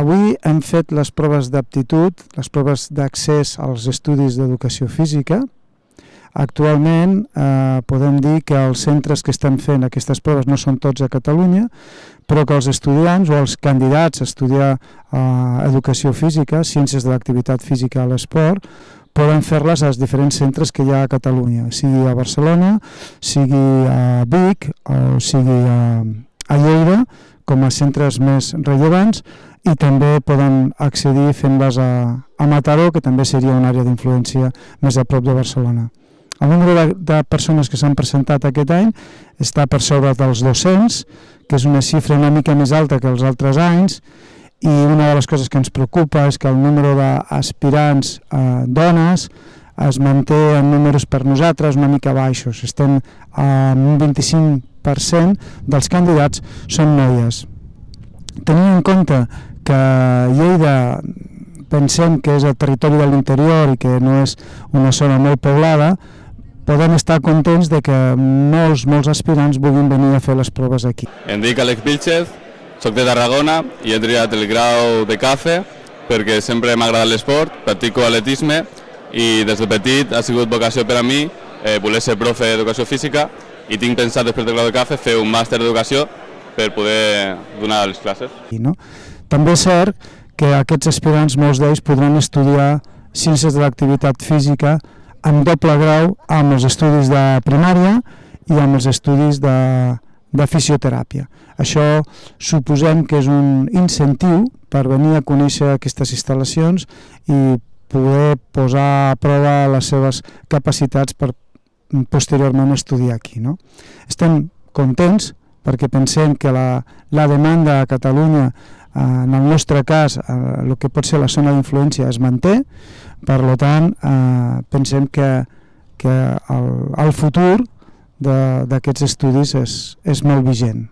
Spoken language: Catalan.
avui hem fet les proves d'aptitud, les proves d'accés als estudis d'educació física. Actualment podem dir que els centres que estan fent aquestes proves no són tots a Catalunya, però que els estudiants o els candidats a estudiar educació física, ciències de l'activitat física a l'esport, poden fer-les als diferents centres que hi ha a Catalunya, sigui a Barcelona, sigui a Vic o sigui a Lleida, com a centres més rellevants, i també poden accedir fent-les a Mataró, que també seria una àrea d'influència més a prop de Barcelona. El número de persones que s'han presentat aquest any està per sobre dels 200, que és una xifra una mica més alta que els altres anys, i una de les coses que ens preocupa és que el número d'aspirants dones es manté en números per nosaltres una mica baixos. Estem en un 25% dels candidats són noies. Tenint en compte que Lleida pensem que és el territori de l'interior i que no és una zona molt poblada, podem estar contents de que molts aspirants vulguin venir a fer les proves aquí. Em dic Àlex Vilchez, soc de Tarragona i he triat el grau de CAFE perquè sempre m'ha agradat l'esport, practico atletisme i des de petit ha sigut vocació per a mi voler ser profe d'educació física i tinc pensat després del grau de CAFE fer un màster d'educació per poder donar les classes. També és cert que aquests aspirants, molts d'ells, podran estudiar ciències de l'activitat física en doble grau amb els estudis de primària i amb els estudis de fisioteràpia. Això suposem que és un incentiu per venir a conèixer aquestes instal·lacions i poder posar a prova les seves capacitats per posteriorment estudiar aquí. Estem contents perquè pensem que la demanda a Catalunya, en el nostre cas, el que pot ser la zona d'influència es manté, per tant, pensem que el futur d'aquests estudis és molt vigent.